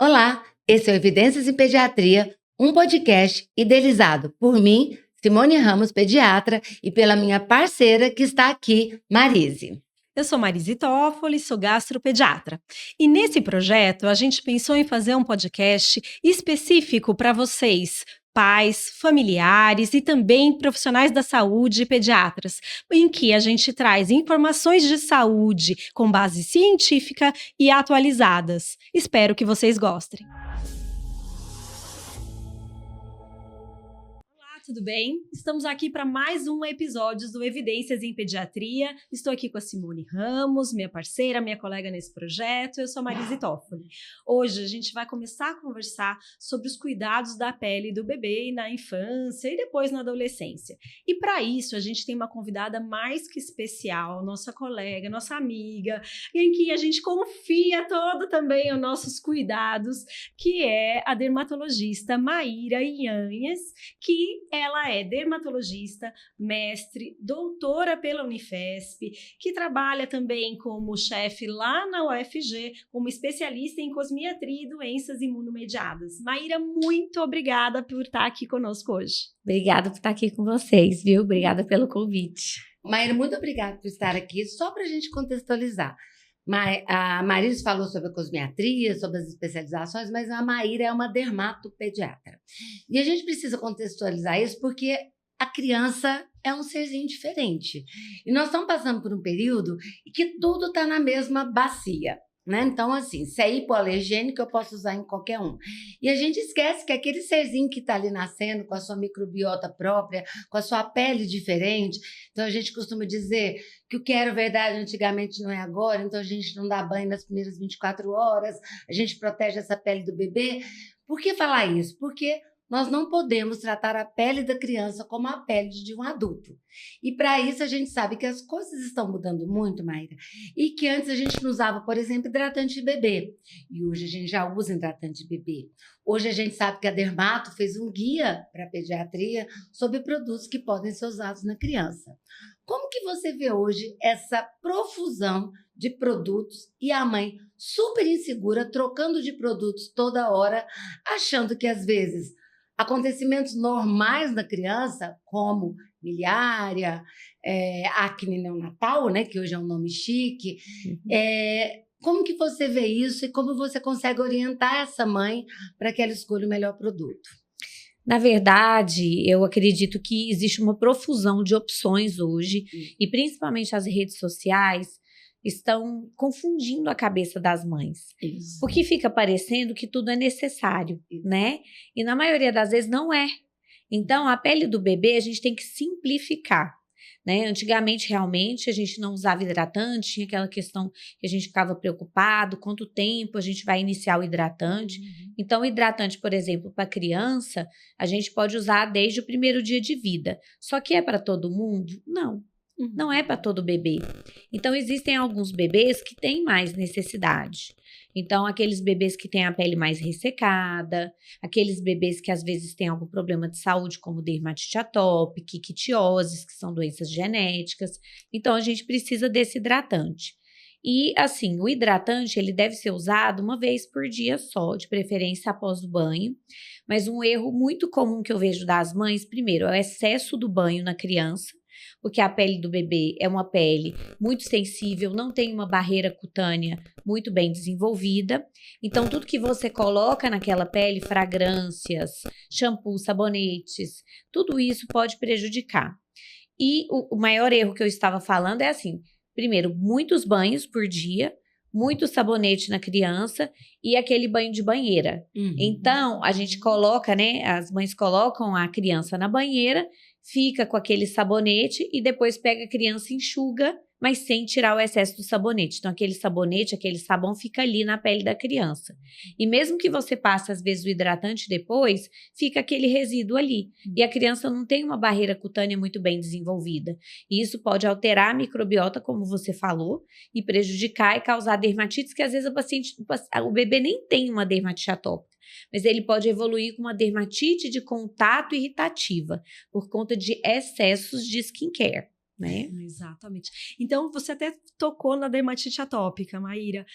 Olá, esse é o Evidências em Pediatria, um podcast idealizado por mim, Simone Ramos, pediatra, e pela minha parceira que está aqui, Marise. Eu sou Marise Toffoli, sou gastropediatra. E nesse projeto, a gente pensou em fazer um podcast específico para vocês, pais, familiares e também profissionais da saúde e pediatras, em que a gente traz informações de saúde com base científica e atualizadas. Espero que vocês gostem. Tudo bem? Estamos aqui para mais um episódio do Evidências em Pediatria. Estou aqui com a Simone Ramos, minha parceira, minha colega nesse projeto. Eu sou a Marise Toffoli. Hoje a gente vai começar a conversar sobre os cuidados da pele do bebê na infância e depois na adolescência. E para isso a gente tem uma convidada mais que especial, nossa colega, nossa amiga, em que a gente confia todo também os nossos cuidados, que é a dermatologista Maíra Yanhes, que ela é dermatologista, mestre, doutora pela Unifesp, que trabalha também como chefe lá na UFG, como especialista em cosmiatria e doenças imunomediadas. Maíra, muito obrigada por estar aqui conosco hoje. Obrigada por estar aqui com vocês, viu? Obrigada pelo convite. Maíra, muito obrigada por estar aqui. Só para a gente contextualizar. A Marise falou sobre a cosmiatria, sobre as especializações, mas a Maíra é uma dermatopediatra. E a gente precisa contextualizar isso porque a criança é um serzinho diferente. E nós estamos passando por um período em que tudo está na mesma bacia. Né? Então, assim, se é hipoalergênico, eu posso usar em qualquer um. E a gente esquece que aquele serzinho que está ali nascendo, com a sua microbiota própria, com a sua pele diferente, então a gente costuma dizer que o que era verdade antigamente não é agora, então a gente não dá banho nas primeiras 24 horas, a gente protege essa pele do bebê. Por que falar isso? Porque nós não podemos tratar a pele da criança como a pele de um adulto. E para isso a gente sabe que as coisas estão mudando muito, Maíra, e que antes a gente não usava, por exemplo, hidratante de bebê. E hoje a gente já usa hidratante de bebê. Hoje a gente sabe que a Dermato fez um guia para a pediatria sobre produtos que podem ser usados na criança. Como que você vê hoje essa profusão de produtos e a mãe super insegura, trocando de produtos toda hora, achando que às vezes acontecimentos normais na criança, como miliária, acne neonatal, né, que hoje é um nome chique, como que você vê isso e como você consegue orientar essa mãe para que ela escolha o melhor produto? Na verdade, eu acredito que existe uma profusão de opções hoje, e principalmente as redes sociais estão confundindo a cabeça das mães. Isso. Porque fica parecendo que tudo é necessário, né? E na maioria das vezes não é. Então, a pele do bebê a gente tem que simplificar, né? Antigamente, realmente, a gente não usava hidratante, tinha aquela questão que a gente ficava preocupado, quanto tempo a gente vai iniciar o hidratante. Então, o hidratante, por exemplo, para criança, a gente pode usar desde o primeiro dia de vida. Só que é para todo mundo? Não. Não é para todo bebê. Então, existem alguns bebês que têm mais necessidade. Então, aqueles bebês que têm a pele mais ressecada, aqueles bebês que às vezes têm algum problema de saúde, como dermatite atópica, ictioses, que são doenças genéticas. Então, a gente precisa desse hidratante. E, assim, o hidratante, ele deve ser usado uma vez por dia só, de preferência após o banho. Mas um erro muito comum que eu vejo das mães, primeiro, é o excesso do banho na criança, porque a pele do bebê é uma pele muito sensível, não tem uma barreira cutânea muito bem desenvolvida. Então, tudo que você coloca naquela pele, fragrâncias, shampoo, sabonetes, tudo isso pode prejudicar. E o maior erro que eu estava falando é assim, primeiro, muitos banhos por dia, muito sabonete na criança e aquele banho de banheira. Então, a gente coloca, né, as mães colocam a criança na banheira, fica com aquele sabonete e depois pega a criança e enxuga, mas sem tirar o excesso do sabonete. Então, aquele sabonete, aquele sabão fica ali na pele da criança. E mesmo que você passe, às vezes, o hidratante depois, fica aquele resíduo ali. E a criança não tem uma barreira cutânea muito bem desenvolvida. E isso pode alterar a microbiota, como você falou, e prejudicar e causar dermatites, que às vezes o bebê nem tem uma dermatite atópica. Mas ele pode evoluir com uma dermatite de contato irritativa, por conta de excessos de skincare, né? Exatamente. Então, você até tocou na dermatite atópica, Maíra.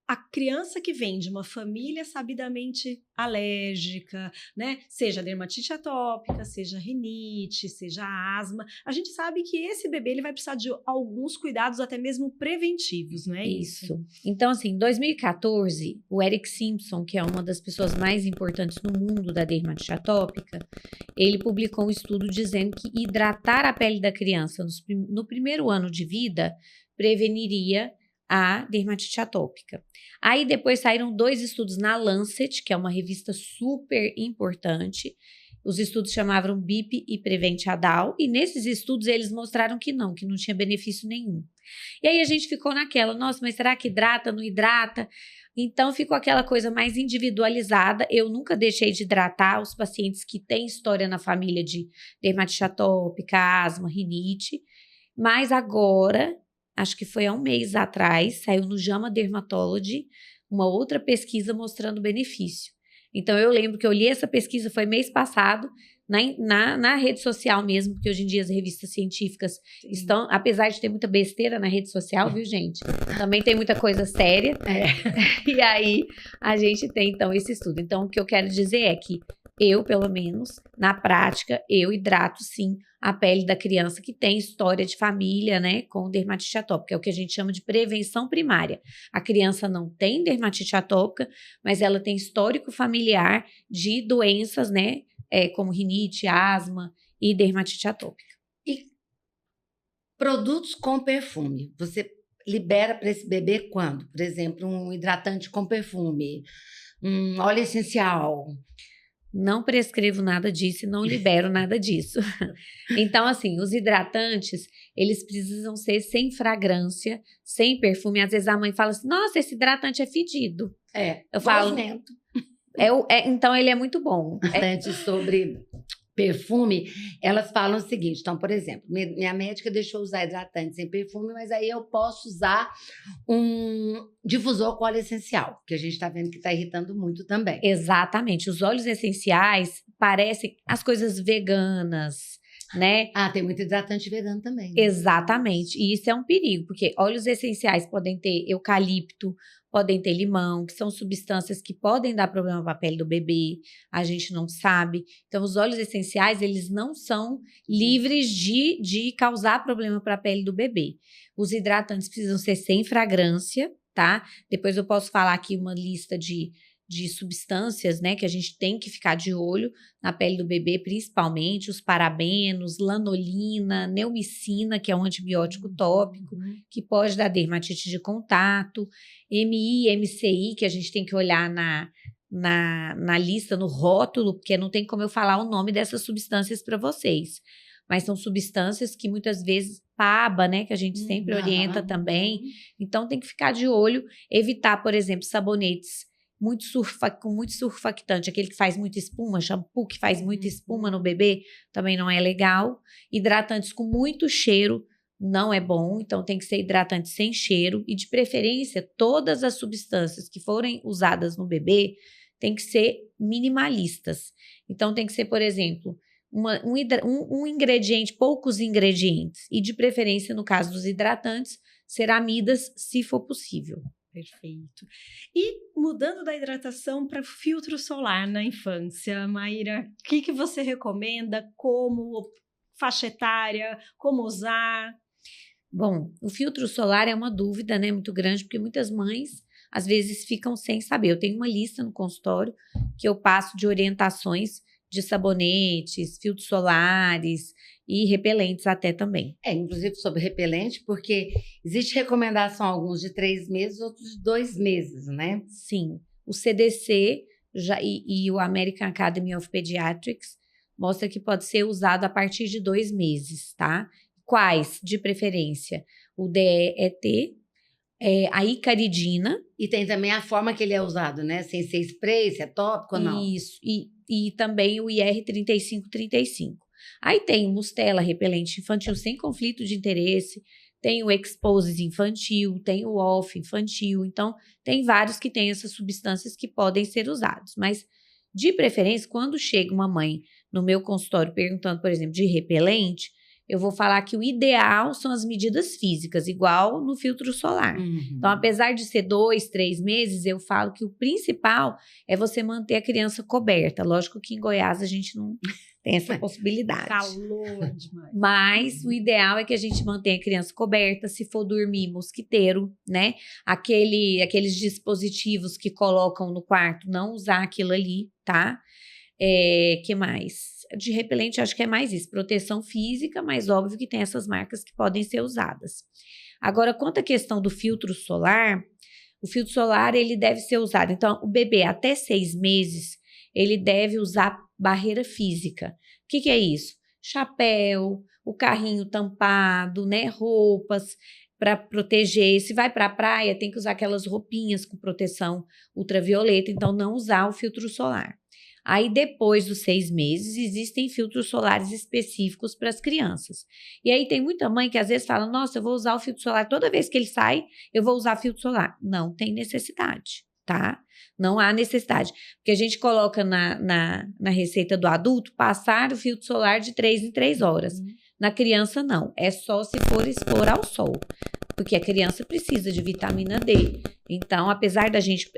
a criança que vem de uma família sabidamente alérgica, né? Seja dermatite atópica, seja rinite, seja asma, a gente sabe que esse bebê ele vai precisar de alguns cuidados até mesmo preventivos, não é isso? Isso. Então, assim, em 2014, o Eric Simpson, que é uma das pessoas mais importantes no mundo da dermatite atópica, ele publicou um estudo dizendo que hidratar a pele da criança no primeiro ano de vida preveniria a dermatite atópica. Aí depois saíram 2 estudos na Lancet, que é uma revista super importante. Os estudos chamavam BIP e Prevent Adal, e nesses estudos eles mostraram que não tinha benefício nenhum. E aí a gente ficou naquela, nossa, mas será que hidrata, não hidrata? Então ficou aquela coisa mais individualizada. Eu nunca deixei de hidratar os pacientes que têm história na família de dermatite atópica, asma, rinite, mas agora, acho que foi há um mês atrás, saiu no JAMA Dermatology uma outra pesquisa mostrando benefício. Então, eu lembro que eu li essa pesquisa, foi mês passado, na rede social mesmo, porque hoje em dia as revistas científicas estão, apesar de ter muita besteira na rede social, viu, gente? Também tem muita coisa séria. E aí, a gente tem, então, esse estudo. Então, o que eu quero dizer é que eu, pelo menos, na prática, eu hidrato, sim, a pele da criança que tem história de família, né, com dermatite atópica, é o que a gente chama de prevenção primária. A criança não tem dermatite atópica, mas ela tem histórico familiar de doenças, né, como rinite, asma e dermatite atópica. E produtos com perfume, você libera para esse bebê quando? Por exemplo, um hidratante com perfume, um óleo essencial. Não prescrevo nada disso e não libero nada disso. Então, assim, os hidratantes, eles precisam ser sem fragrância, sem perfume. Às vezes a mãe fala assim, nossa, esse hidratante é fedido. Eu falo, então ele é muito bom. Antes sobre perfume, elas falam o seguinte, então, por exemplo, minha médica deixou usar hidratante sem perfume, mas aí eu posso usar um difusor com óleo essencial, que a gente está vendo que está irritando muito também. Exatamente, os óleos essenciais parecem as coisas veganas, né? Tem muito hidratante vegano também. Né? Exatamente, e isso é um perigo, porque óleos essenciais podem ter eucalipto, podem ter limão, que são substâncias que podem dar problema para a pele do bebê, a gente não sabe. Então, os óleos essenciais, eles não são livres de causar problema para a pele do bebê. Os hidratantes precisam ser sem fragrância, tá? Depois eu posso falar aqui uma lista de substâncias, né, que a gente tem que ficar de olho na pele do bebê, principalmente os parabenos, lanolina, neomicina, que é um antibiótico tópico, que pode dar dermatite de contato, MI, MCI, que a gente tem que olhar na lista, no rótulo, porque não tem como eu falar o nome dessas substâncias para vocês. Mas são substâncias que muitas vezes PABA, né, que a gente sempre orienta também. Então tem que ficar de olho, evitar, por exemplo, sabonetes com muito surfactante, aquele que faz muita espuma, shampoo que faz muita espuma no bebê, também não é legal. Hidratantes com muito cheiro não é bom, então tem que ser hidratante sem cheiro e, de preferência, todas as substâncias que forem usadas no bebê tem que ser minimalistas. Então tem que ser, por exemplo, um ingrediente, poucos ingredientes, e de preferência, no caso dos hidratantes, ceramidas, se for possível. Perfeito. E mudando da hidratação para filtro solar na infância, Maíra, o que você recomenda? Como faixa etária? Como usar? Bom, o filtro solar é uma dúvida, né, muito grande, porque muitas mães às vezes ficam sem saber. Eu tenho uma lista no consultório que eu passo de orientações de sabonetes, filtros solares e repelentes até também. Inclusive sobre repelente, porque existe recomendação alguns de 3 meses, outros de 2 meses, né? Sim, o CDC e o American Academy of Pediatrics mostra que pode ser usado a partir de 2 meses, tá? Quais, de preferência? O DEET, a icaridina. E tem também a forma que ele é usado, né? Sem ser spray, se é tópico ou não. Isso, e também o IR3535. Aí tem o Mustela, repelente infantil sem conflito de interesse, tem o Exposes infantil, tem o Off infantil, então tem vários que têm essas substâncias que podem ser usados, mas de preferência, quando chega uma mãe no meu consultório perguntando, por exemplo, de repelente, eu vou falar que o ideal são as medidas físicas, igual no filtro solar. Então, apesar de ser 2, 3 meses, eu falo que o principal é você manter a criança coberta. Lógico que em Goiás a gente não tem essa possibilidade. Calor demais. Mas o ideal é que a gente mantenha a criança coberta, se for dormir mosquiteiro, né? Aqueles dispositivos que colocam no quarto, não usar aquilo ali, tá? Que mais? De repelente, acho que é mais isso. Proteção física, mas óbvio que tem essas marcas que podem ser usadas. Agora, quanto à questão do filtro solar, o filtro solar, ele deve ser usado. Então, o bebê até 6 meses, ele deve usar barreira física. O que é isso? Chapéu, o carrinho tampado, né? Roupas para proteger. Se vai para a praia, tem que usar aquelas roupinhas com proteção ultravioleta. Então, não usar o filtro solar. Aí, depois dos 6 meses, existem filtros solares específicos para as crianças. E aí, tem muita mãe que às vezes fala, nossa, eu vou usar o filtro solar, toda vez que ele sai, eu vou usar filtro solar. Não tem necessidade, tá? Não há necessidade. Porque a gente coloca na receita do adulto, passar o filtro solar de 3 em 3 horas. Na criança, não. É só se for expor ao sol. Porque a criança precisa de vitamina D. Então, apesar da gente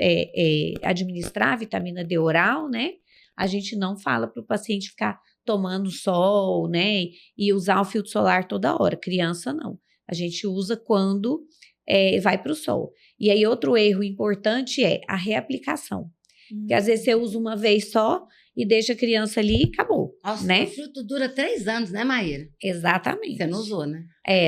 administrar a vitamina D oral, né? A gente não fala para o paciente ficar tomando sol, né? E usar o filtro solar toda hora. Criança, não. A gente usa quando vai para o sol. E aí, outro erro importante é a reaplicação. Porque às vezes você usa uma vez só e deixa a criança ali e acabou. Nossa, né? O filtro dura 3 anos, né, Maíra? Exatamente. Você não usou, né?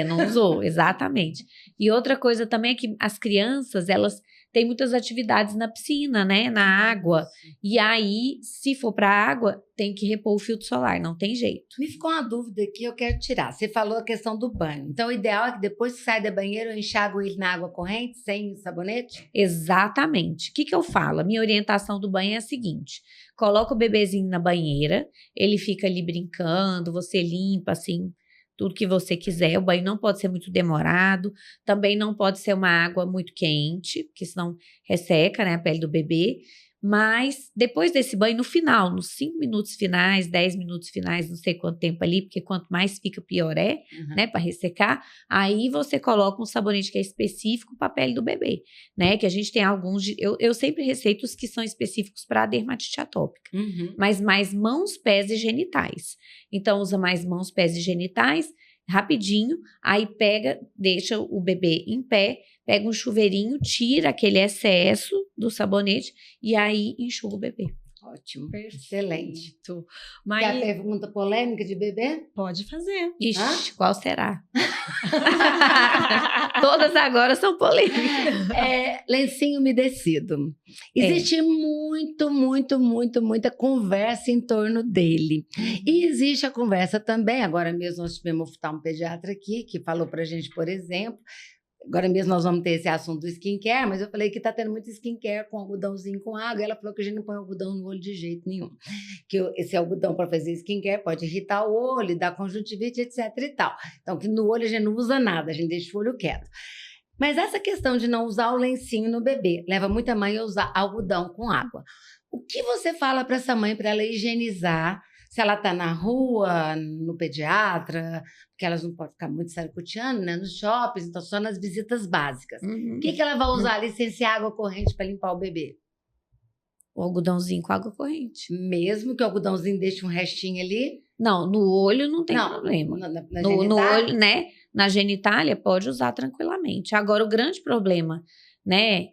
Não usou, exatamente. E outra coisa também é que as crianças, elas têm muitas atividades na piscina, né? Na água. E aí, se for para água, tem que repor o filtro solar, não tem jeito. Me ficou uma dúvida aqui, eu quero tirar. Você falou a questão do banho. Então, o ideal é que depois que sai da banheira, eu enxago ele na água corrente, sem sabonete? Exatamente. O que eu falo? A minha orientação do banho é a seguinte: coloca o bebezinho na banheira, ele fica ali brincando, você limpa, assim, tudo que você quiser. O banho não pode ser muito demorado, também não pode ser uma água muito quente, porque senão resseca, né, a pele do bebê. Mas depois desse banho, no final, nos 5 minutos finais, 10 minutos finais, não sei quanto tempo ali, porque quanto mais fica, pior né, para ressecar. Aí você coloca um sabonete que é específico para a pele do bebê, né? Que a gente tem alguns, eu sempre receito os que são específicos para a dermatite atópica, mas mais mãos, pés e genitais. Então, usa mais mãos, pés e genitais, rapidinho, aí deixa o bebê em pé, pega um chuveirinho, tira aquele excesso do sabonete e aí enxuga o bebê. Ótimo, Perfeito. Excelente. Mas Quer a pergunta polêmica de bebê? pode fazer. Ixi, qual será? Todas agora são polêmicas. Lencinho umedecido. Existe muita conversa em torno dele. E existe a conversa também, agora mesmo nós tivemos um pediatra aqui, que falou pra gente, por exemplo, agora mesmo nós vamos ter esse assunto do skincare, mas eu falei que tá tendo muito skincare com algodãozinho com água, e ela falou que a gente não põe algodão no olho de jeito nenhum. Que esse algodão para fazer skincare pode irritar o olho, dar conjuntivite, etc e tal. Então, que no olho a gente não usa nada, a gente deixa o olho quieto. Mas essa questão de não usar o lencinho no bebê, leva muita mãe a usar algodão com água. O que você fala para essa mãe para ela higienizar? Se ela está na rua, no pediatra, porque elas não podem ficar muito saracoteando, né? Nos shoppings, então só nas visitas básicas. O que ela vai usar ali sem ser água corrente para limpar o bebê? O algodãozinho com água corrente. Mesmo que o algodãozinho deixe um restinho ali? Não, no olho não tem problema. No olho, né? Na genitália pode usar tranquilamente. Agora, o grande problema, né,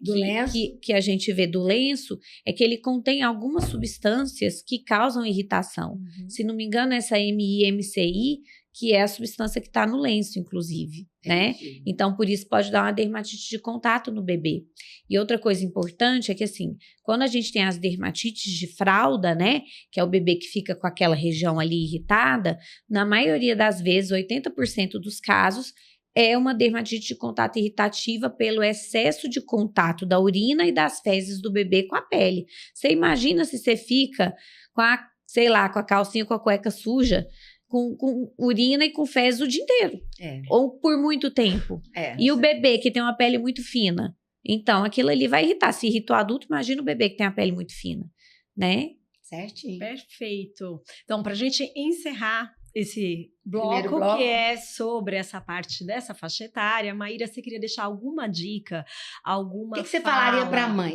que a gente vê do lenço é que ele contém algumas substâncias que causam irritação. Se não me engano, essa MI/MCI, que é a substância que está no lenço, inclusive, né? Então, por isso pode dar uma dermatite de contato no bebê. E outra coisa importante é que, assim, quando a gente tem as dermatites de fralda, né, que é o bebê que fica com aquela região ali irritada, na maioria das vezes, 80% dos casos, é uma dermatite de contato irritativa pelo excesso de contato da urina e das fezes do bebê com a pele. Você imagina se você fica com a, sei lá, com a calcinha, com a cueca suja, com urina e com fezes o dia inteiro. Ou por muito tempo. E o bebê que tem uma pele muito fina. Então, aquilo ali vai irritar. Se irrita o adulto, imagina o bebê que tem a pele muito fina, né? Certinho. Perfeito. Então, para a gente encerrar esse Primeiro bloco, bloco. que é sobre essa parte dessa faixa etária. Maíra, você queria deixar alguma dica, alguma O que você falaria fala? para a mãe?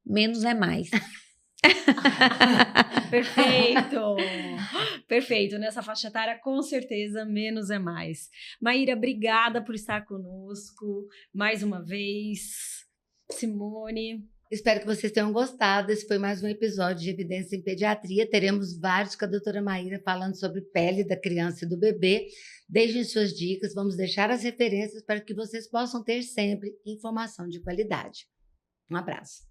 Menos é mais. Perfeito! Perfeito. Nessa faixa etária, com certeza, menos é mais. Maíra, obrigada por estar conosco mais uma vez. Simone. Espero que vocês tenham gostado. Esse foi mais um episódio de Evidências em Pediatria. Teremos vários com a doutora Maíra falando sobre pele da criança e do bebê. Deixem suas dicas, vamos deixar as referências para que vocês possam ter sempre informação de qualidade. Um abraço.